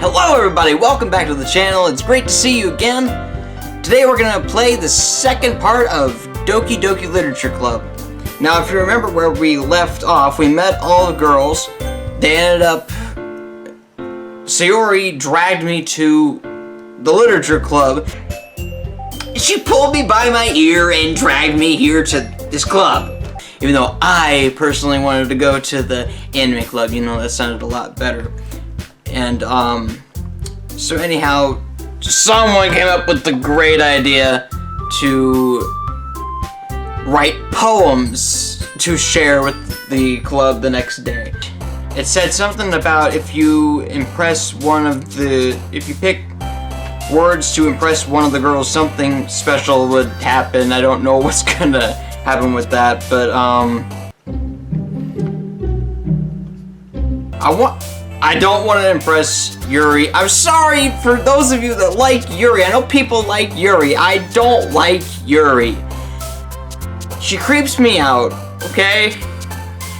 Hello everybody, welcome back to the channel. It's great to see you again. Today we're going to play the second part of Doki Doki Literature Club. Now if you remember where we left off, we met all the girls. They ended up... Sayori dragged me to the literature club. She pulled me by my ear and dragged me here to this club. Even though I personally wanted to go to the anime club, you know, that sounded a lot better. And, so anyhow, someone came up with the great idea to write poems to share with the club the next day. It said something about if you pick words to impress one of the girls, something special would happen. I don't know what's gonna happen with that, but, I don't want to impress Yuri. I'm sorry for those of you that like Yuri. I know people like Yuri. I don't like Yuri. She creeps me out, okay?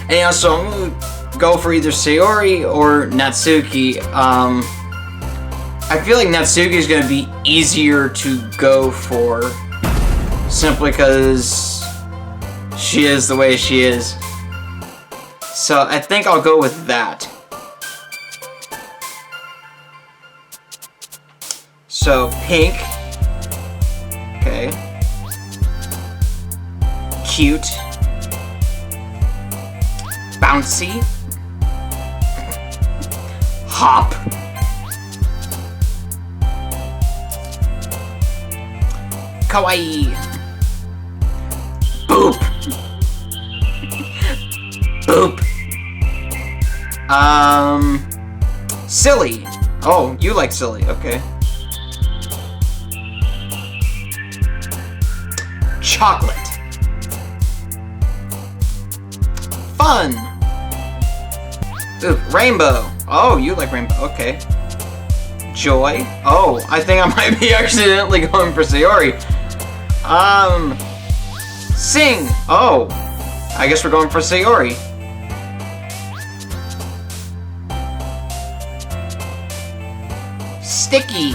Anyhow, so I'm gonna go for either Sayori or Natsuki. I feel like Natsuki is gonna be easier to go for, simply because she is the way she is. So I think I'll go with that. So, pink. Okay. Cute. Bouncy. Hop. Kawaii. Boop. Boop. Silly. Oh, you like silly, okay. Chocolate. Fun. Ooh, rainbow. Oh, you like rainbow. Okay. Joy. Oh, I think I might be accidentally going for Sayori. Sing. Oh, I guess we're going for Sayori. Sticky.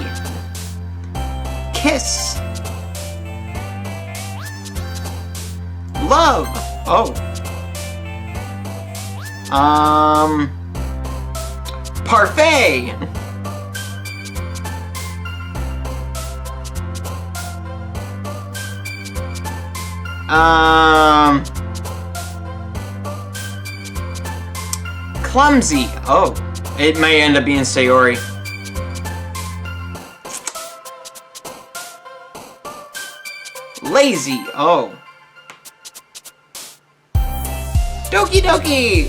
Kiss. Love. Oh. Parfait. Clumsy. Oh, it may end up being Sayori. Lazy. Oh. Doki Doki!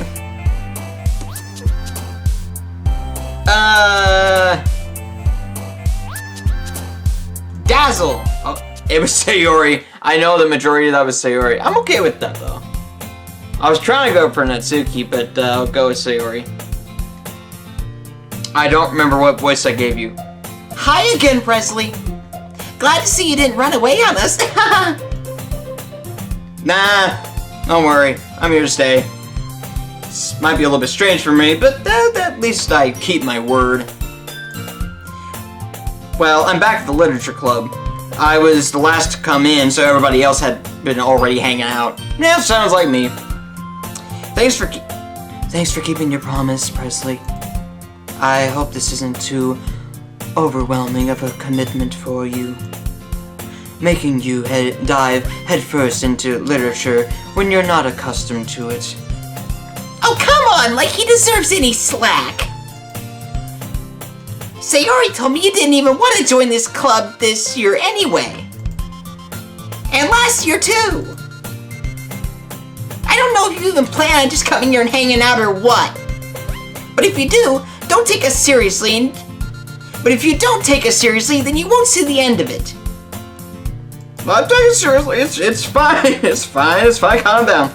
Dazzle! Oh, it was Sayori. I know the majority of that was Sayori. I'm okay with that, though. I was trying to go for Natsuki, but I'll go with Sayori. I don't remember what voice I gave you. Hi again, Presley. Glad to see you didn't run away on us. Nah. Don't worry, I'm here to stay. This might be a little bit strange for me, but at least I keep my word. Well, I'm back at the literature club. I was the last to come in, so everybody else had been already hanging out. Yeah, sounds like me. Thanks for keeping your promise, Presley. I hope this isn't too overwhelming of a commitment for you. Making you dive headfirst into literature when you're not accustomed to it. Oh, come on, like he deserves any slack. Sayori told me you didn't even want to join this club this year anyway. And last year, too. I don't know if you even plan on just coming here and hanging out or what. But if you do, don't take us seriously. But if you don't take us seriously, then you won't see the end of it. Well, I'm taking it seriously. It's fine. It's fine. Calm down.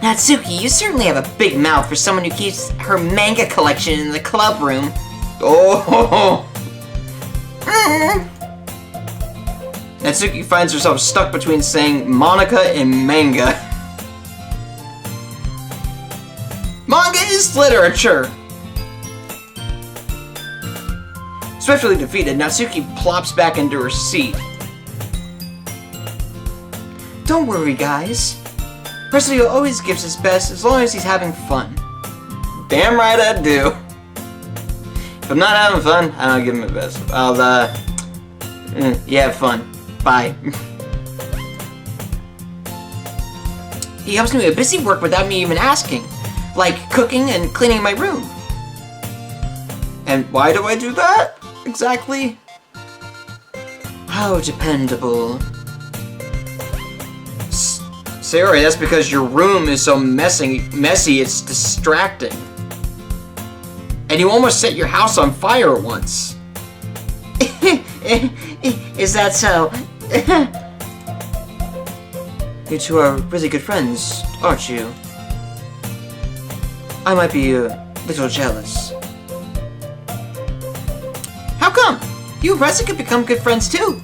Natsuki, you certainly have a big mouth for someone who keeps her manga collection in the club room. Oh. Natsuki finds herself stuck between saying Monica and manga. Manga is literature. Swiftly defeated, Natsuki plops back into her seat. Don't worry, guys. Percival always gives his best as long as he's having fun. Damn right I do. If I'm not having fun, I don't give him my best. You have fun. Bye. He helps me with busy work without me even asking, like cooking and cleaning my room. And why do I do that? Exactly? How dependable. Sayori, that's because your room is so messy it's distracting. And you almost set your house on fire once. Is that so? You two are really good friends, aren't you? I might be a little jealous. How come? You and Reza could become good friends too.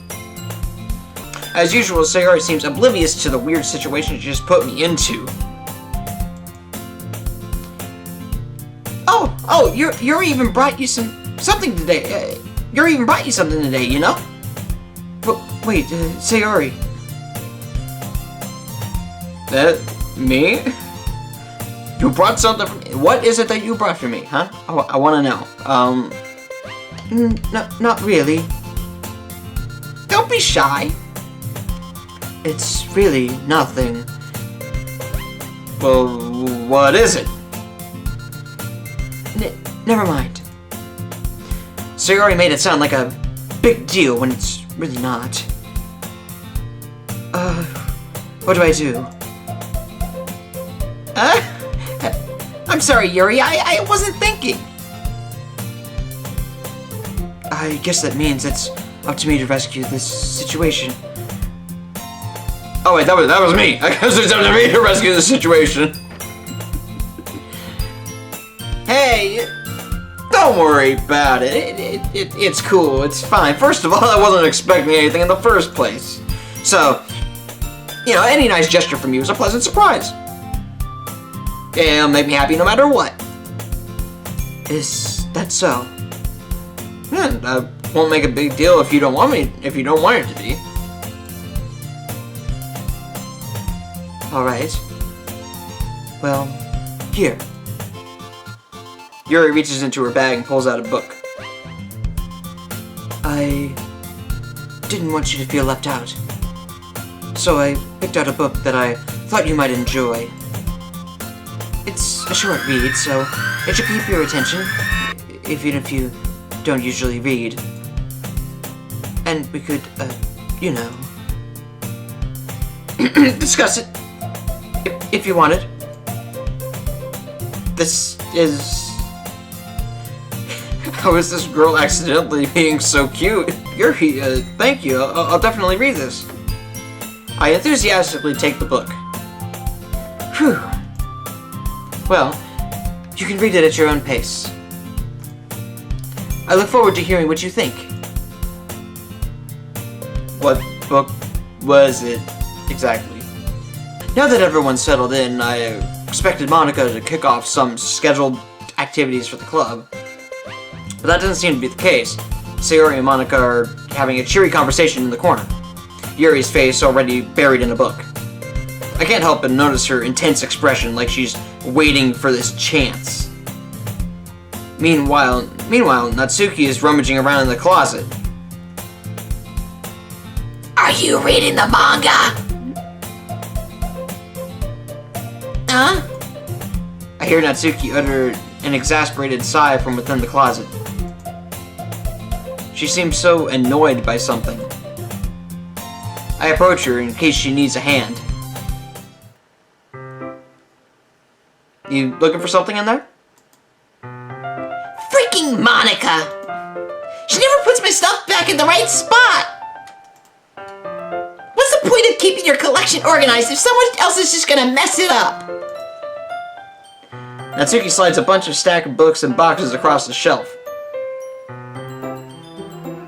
As usual, Sayori seems oblivious to the weird situation she just put me into. Oh, Yuri even brought you something today. Yuri even brought you something today, you know? But wait, Sayori. That me? You brought something for me? What is it that you brought for me, huh? I want to know. No, not really. Don't be shy. It's really nothing. Well, what is it? Never mind. Sayori made it sound like a big deal when it's really not. What do I do? I'm sorry, Yuri. I wasn't thinking. I guess that means it's up to me to rescue this situation. Oh wait, that was me. I guess it's up to me to rescue the situation. Hey, don't worry about it. It's cool. It's fine. First of all, I wasn't expecting anything in the first place. So, you know, any nice gesture from you is a pleasant surprise. It'll make me happy no matter what. Is that so? I won't make a big deal if you don't want me. If you don't want it to be. All right. Well, here. Yuri reaches into her bag and pulls out a book. I didn't want you to feel left out, so I picked out a book that I thought you might enjoy. It's a short read, so it should keep your attention, even if you don't usually read. And we could, you know, discuss it if you wanted. This is... How is this girl accidentally being so cute? Yuri, thank you. I'll definitely read this. I enthusiastically take the book. Whew. Well, you can read it at your own pace. I look forward to hearing what you think. What book was it exactly? Now that everyone's settled in, I expected Monica to kick off some scheduled activities for the club. But that doesn't seem to be the case. Sayori and Monica are having a cheery conversation in the corner. Yuri's face already buried in a book. I can't help but notice her intense expression, like she's waiting for this chance. Meanwhile, Natsuki is rummaging around in the closet. Are you reading the manga? Huh? I hear Natsuki utter an exasperated sigh from within the closet. She seems so annoyed by something. I approach her in case she needs a hand. You looking for something in there? Freaking Monica! She never puts my stuff back in the right spot! What's the point of keeping your collection organized if someone else is just gonna mess it up? Natsuki slides a bunch of stacked books and boxes across the shelf.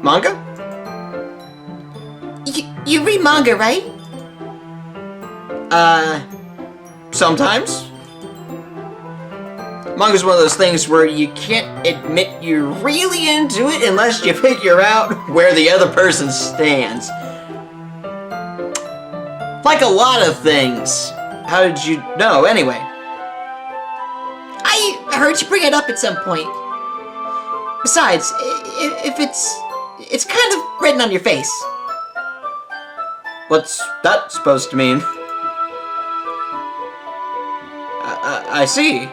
Manga? You read manga, right? Sometimes. Manga's one of those things where you can't admit you're really into it unless you figure out where the other person stands. Like a lot of things. How did you know, anyway? I heard you bring it up at some point. Besides, if it's kind of written on your face. What's that supposed to mean? I see.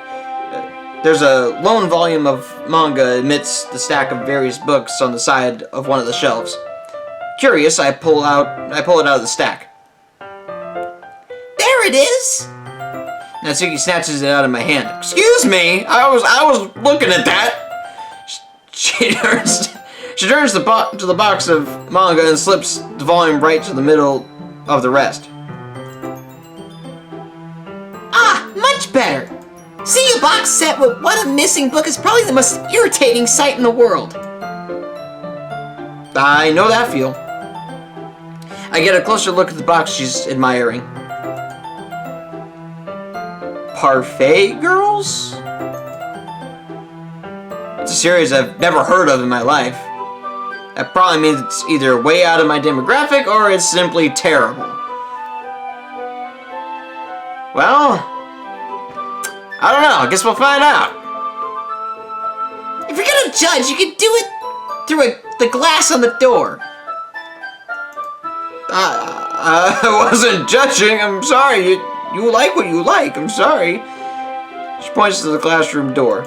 There's a lone volume of manga amidst the stack of various books on the side of one of the shelves. Curious, I pull it out of the stack. There it is! Natsuki snatches it out of my hand. Excuse me, I was looking at that. She turns to the box of manga and slips the volume right to the middle of the rest. Ah, much better. See a box set with what a missing book is probably the most irritating sight in the world. I know that feel. I get a closer look at the box she's admiring. Parfait Girls? It's a series I've never heard of in my life. That probably means it's either way out of my demographic or it's simply terrible. Well, I don't know. I guess we'll find out. If you're gonna judge, you can do it through the glass on the door. I wasn't judging. I'm sorry. You like what you like. I'm sorry. She points to the classroom door.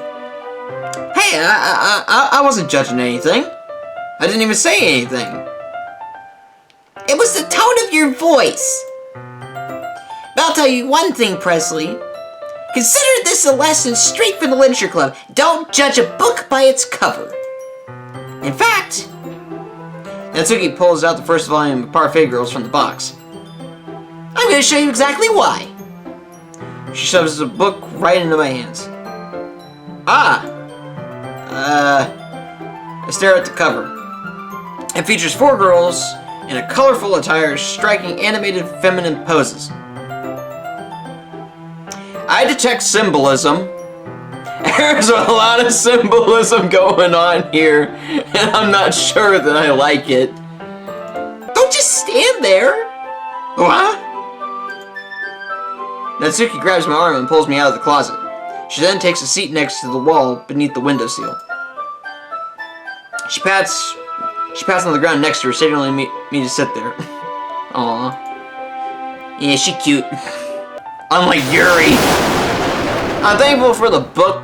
Hey, I wasn't judging anything. I didn't even say anything. It was the tone of your voice. But I'll tell you one thing, Presley. Consider this a lesson straight from the Literature Club. Don't judge a book by its cover. In fact... Natsuki pulls out the first volume of Parfait Girls from the box. I'm going to show you exactly why. She shoves the book right into my hands. I stare at the cover. It features 4 girls in a colorful attire striking animated feminine poses. I detect symbolism. There's a lot of symbolism going on here, and I'm not sure that I like it. Don't just stand there. What? Natsuki grabs my arm and pulls me out of the closet. She then takes a seat next to the wall beneath the windowsill. She pats on the ground next to her, signaling me to sit there. Aww. Yeah, she cute. Unlike Yuri. I'm thankful for the book.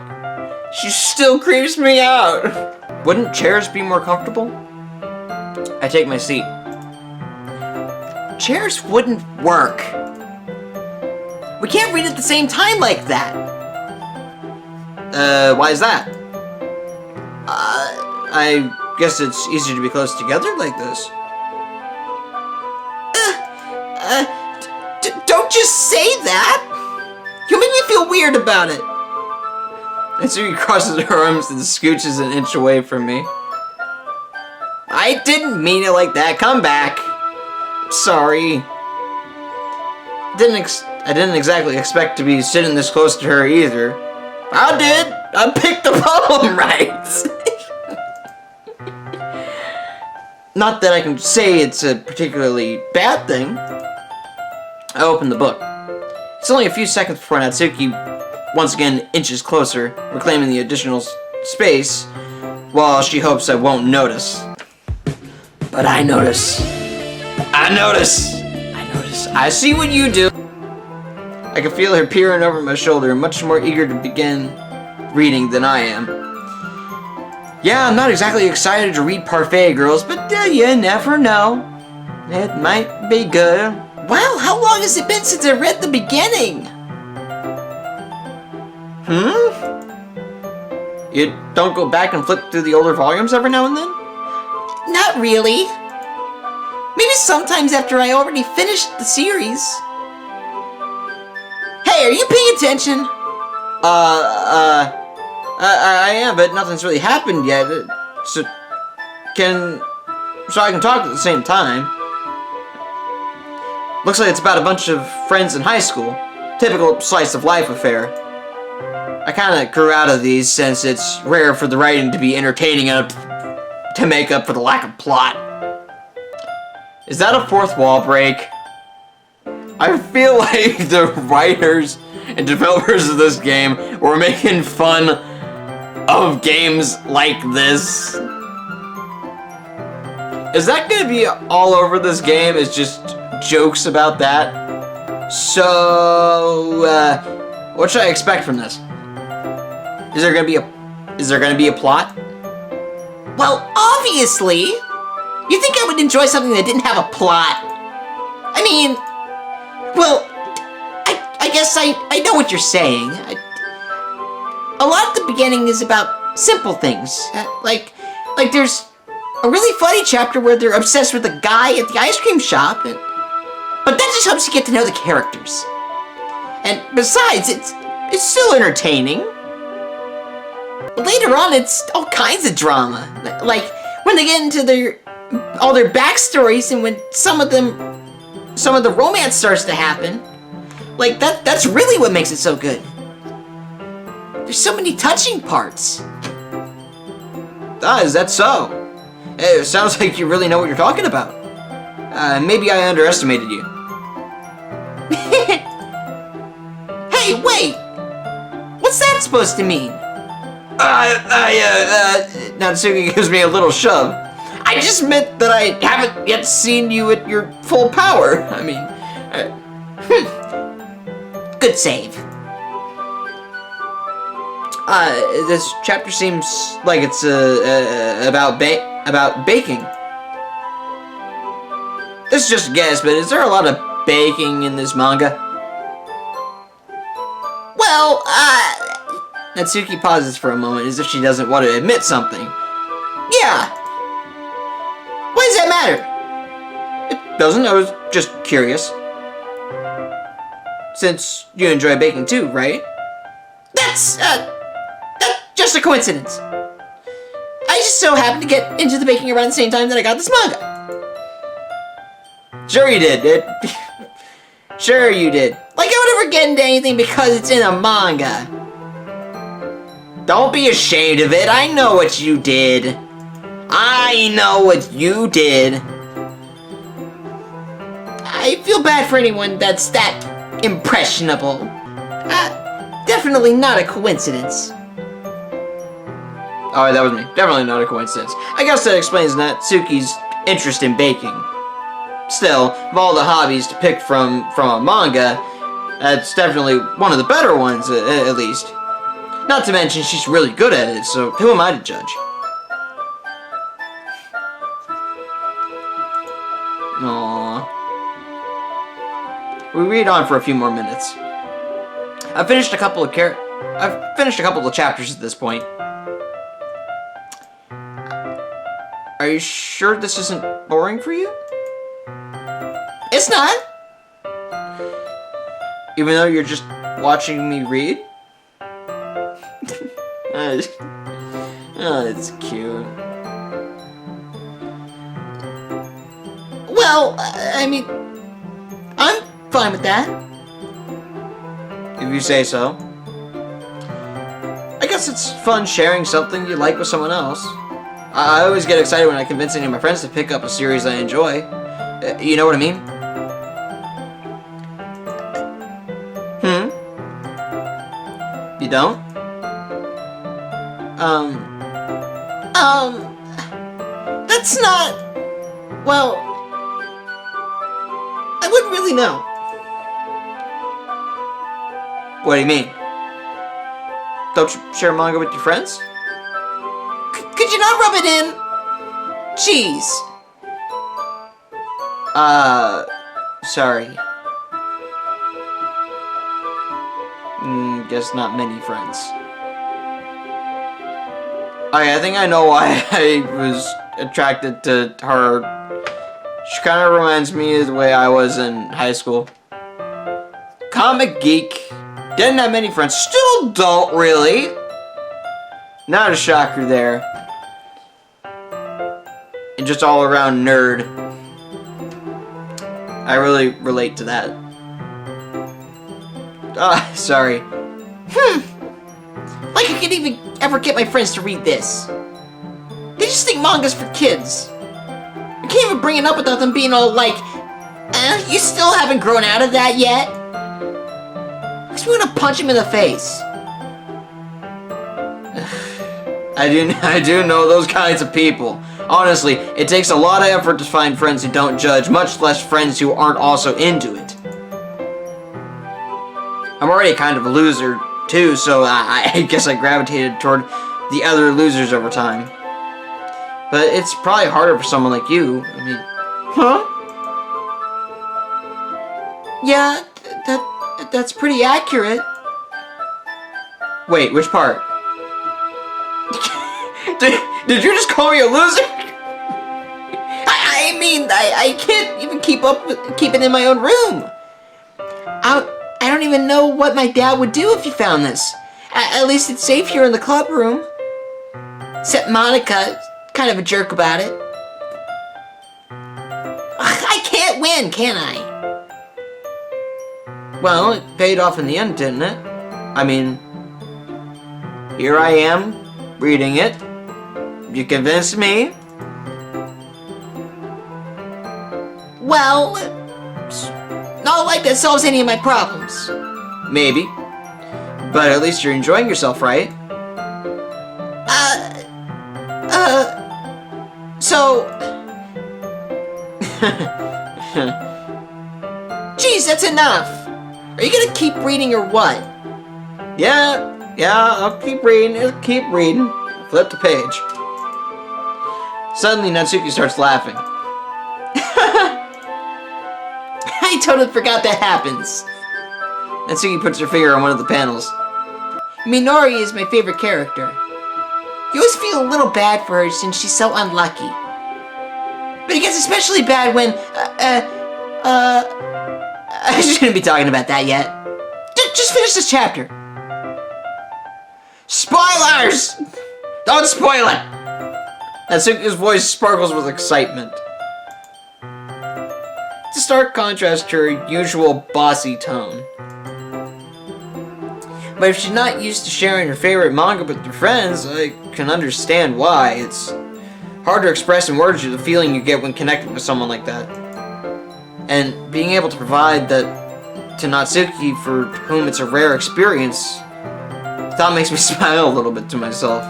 She still creeps me out. Wouldn't chairs be more comfortable? I take my seat. Chairs wouldn't work. We can't read at the same time like that. Why is that? I guess it's easier to be close together like this. Don't just say that! You make me feel weird about it. Natsuki crosses her arms and scooches an inch away from me. I didn't mean it like that. Come back. Sorry. I didn't exactly expect to be sitting this close to her either. I did. I picked the poem right. Not that I can say it's a particularly bad thing. I open the book. It's only a few seconds before Natsuki once again inches closer, reclaiming the additional space, while she hopes I won't notice. But I notice. I notice. I see what you do. I can feel her peering over my shoulder, much more eager to begin reading than I am. Yeah, I'm not exactly excited to read Parfait Girls, but you never know. It might be good. Well, how long has it been since I read the beginning? You don't go back and flip through the older volumes every now and then? Not really. Maybe sometimes after I already finished the series. Hey, are you paying attention? I am, but nothing's really happened yet. So I can talk at the same time. Looks like it's about a bunch of friends in high school. Typical slice of life affair. I kind of grew out of these since it's rare for the writing to be entertaining enough to make up for the lack of plot. Is that a fourth wall break? I feel like the writers and developers of this game were making fun of games like this. Is that gonna be all over this game? Is just jokes about that? So, what should I expect from this? Is there gonna be a plot? Well, obviously. You think I would enjoy something that didn't have a plot? I mean, well, I guess I know what you're saying. A lot of the beginning is about simple things. Like there's a really funny chapter where they're obsessed with a guy at the ice cream shop, but that just helps you get to know the characters. And besides, it's still entertaining. But later on, it's all kinds of drama. Like when they get into all their backstories, and when some of the romance starts to happen. Like that's really what makes it so good. There's so many touching parts. Ah, is that so? It sounds like you really know what you're talking about. Maybe I underestimated you. Hey, wait! What's that supposed to mean? Natsuki gives me a little shove. I just meant that I haven't yet seen you at your full power. I mean, Good save. This chapter seems like it's about baking. This is just a guess, but is there a lot of baking in this manga? Well, Natsuki pauses for a moment as if she doesn't want to admit something. yeah. Why does that matter? It doesn't, I was just curious. Since you enjoy baking too, right? That's just a coincidence. I just so happened to get into the baking around the same time that I got this manga. Sure you did. Sure you did. Like I would ever get into anything because it's in a manga. Don't be ashamed of it. I know what you did. I know what you did. I feel bad for anyone that's that impressionable. Definitely not a coincidence. Oh, that was me. Definitely not a coincidence. I guess that explains Natsuki's interest in baking. Still, of all the hobbies to pick from a manga, that's definitely one of the better ones, at least. Not to mention, she's really good at it, so who am I to judge? Aww. We read on for a few more minutes. I've finished a couple of chapters at this point. Are you sure this isn't boring for you? It's not. Even though you're just watching me read? Oh, it's cute. Well, I mean, I'm fine with that. If you say so. I guess it's fun sharing something you like with someone else. I always get excited when I convince any of my friends to pick up a series I enjoy. You know what I mean? You don't? That's not... Well... I wouldn't really know. What do you mean? Don't you share manga with your friends? Could you not rub it in? Jeez. Sorry. Guess not many friends. Okay, I think I know why I was attracted to her. She kind of reminds me of the way I was in high school. Comic geek. Didn't have many friends. Still don't really. Not a shocker there. And just all around nerd. I really relate to that. Sorry. could even ever get my friends to read this? They just think manga's for kids. I can't even bring it up without them being all like, you still haven't grown out of that yet? Makes me want to punch him in the face. I do know those kinds of people. Honestly, it takes a lot of effort to find friends who don't judge, much less friends who aren't also into it. I'm already kind of a loser, too, so I guess I gravitated toward the other losers over time. But it's probably harder for someone like you. I mean... Huh? Yeah, that's pretty accurate. Wait, which part? Did you just call me a loser? I mean, I can't even keep it in my own room. I don't even know what my dad would do if he found this. At least it's safe here in the club room. Except Monica, kind of a jerk about it. I can't win, can I? Well, it paid off in the end, didn't it? I mean, here I am, reading it. You convinced me. Well, not like that solves any of my problems. Maybe. But at least you're enjoying yourself, right? So... Geez, that's enough. Are you gonna keep reading or what? Yeah, I'll keep reading. Flip the page. Suddenly, Natsuki starts laughing. I totally forgot that happens. Natsuki puts her finger on one of the panels. Minori is my favorite character. You always feel a little bad for her since she's so unlucky. But it gets especially bad when, I shouldn't be talking about that yet. Just finish this chapter. Spoilers! Don't spoil it! Natsuki's voice sparkles with excitement. It's a stark contrast to her usual bossy tone. But if she's not used to sharing her favorite manga with her friends, I can understand why. It's hard to express in words the feeling you get when connecting with someone like that. And being able to provide that to Natsuki, for whom it's a rare experience, that makes me smile a little bit to myself.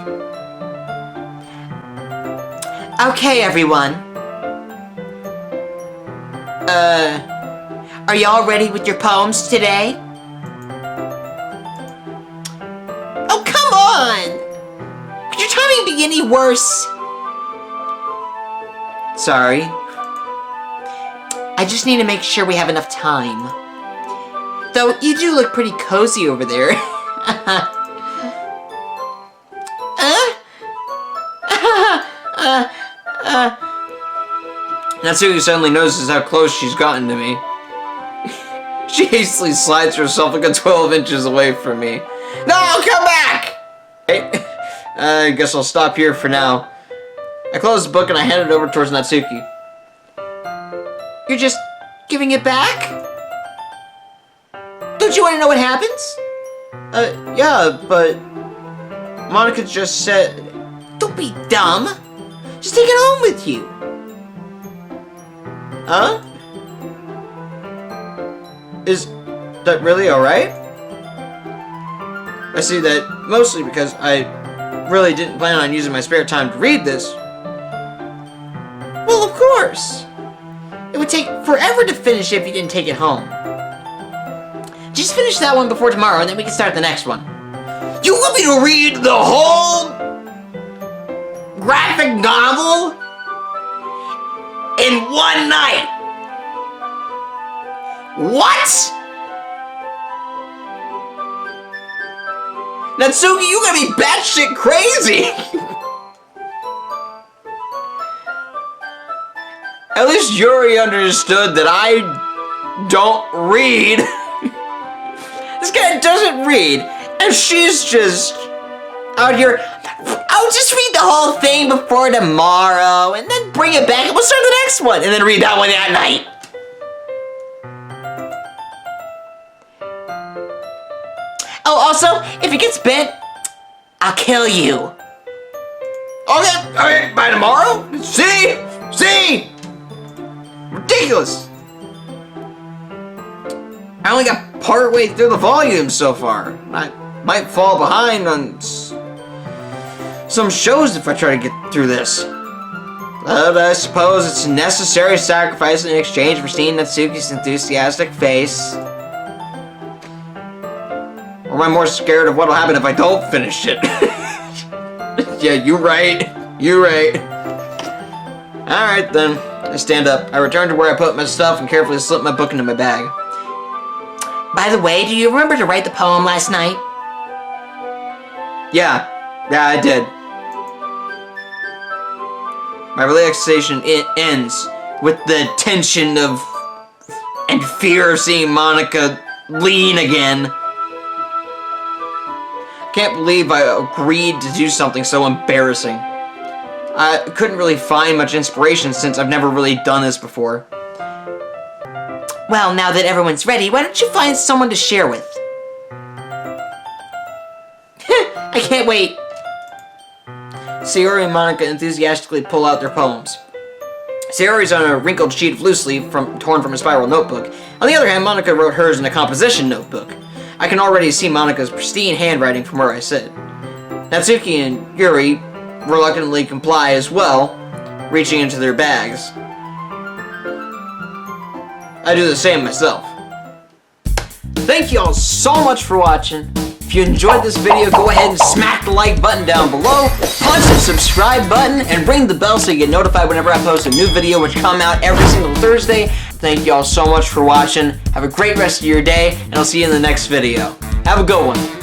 Okay, everyone. Are y'all ready with your poems today? Oh, come on! Could your timing be any worse? Sorry. I just need to make sure we have enough time. Though, you do look pretty cozy over there. Natsuki suddenly notices how close she's gotten to me. She hastily slides herself like a 12 inches away from me. No, come back! Hey, I guess I'll stop here for now. I close the book and I hand it over towards Natsuki. You're just giving it back? Don't you want to know what happens? Yeah, but Monica just said... Don't be dumb. Just take it home with you. Huh? Is that really alright? I see that mostly because I really didn't plan on using my spare time to read this. Well, of course. It would take forever to finish if you didn't take it home. Just finish that one before tomorrow and then we can start the next one. You want me to read the whole graphic novel in one night? What? Natsuki, you gotta be batshit crazy! At least Yuri understood that I don't read. This guy doesn't read, and she's just out here. I'll just read the whole thing before tomorrow, and then bring it back, and we'll start the next one, and then read that one that night. Oh, also, if it gets bent, I'll kill you. Okay, by tomorrow? See? Ridiculous. I only got part way through the volume so far. I might fall behind on some shows if I try to get through this. But I suppose it's a necessary sacrifice in exchange for seeing Natsuki's enthusiastic face. Or am I more scared of what'll happen if I don't finish it? Yeah, you're right. Alright then. I stand up. I return to where I put my stuff and carefully slip my book into my bag. By the way, do you remember to write the poem last night? Yeah, I did. My relaxation ends with the tension of and fear of seeing Monika lean again. Can't believe I agreed to do something so embarrassing. I couldn't really find much inspiration since I've never really done this before. Well, now that everyone's ready, why don't you find someone to share with? I can't wait. Sayori and Monika enthusiastically pull out their poems. Sayori's on a wrinkled sheet of loose leaf torn from a spiral notebook. On the other hand, Monika wrote hers in a composition notebook. I can already see Monika's pristine handwriting from where I sit. Natsuki and Yuri reluctantly comply as well, reaching into their bags. I do the same myself. Thank you all so much for watching. If you enjoyed this video, go ahead and smack the like button down below, punch the subscribe button, and ring the bell so you get notified whenever I post a new video, which come out every single Thursday. Thank you all so much for watching. Have a great rest of your day, and I'll see you in the next video. Have a good one.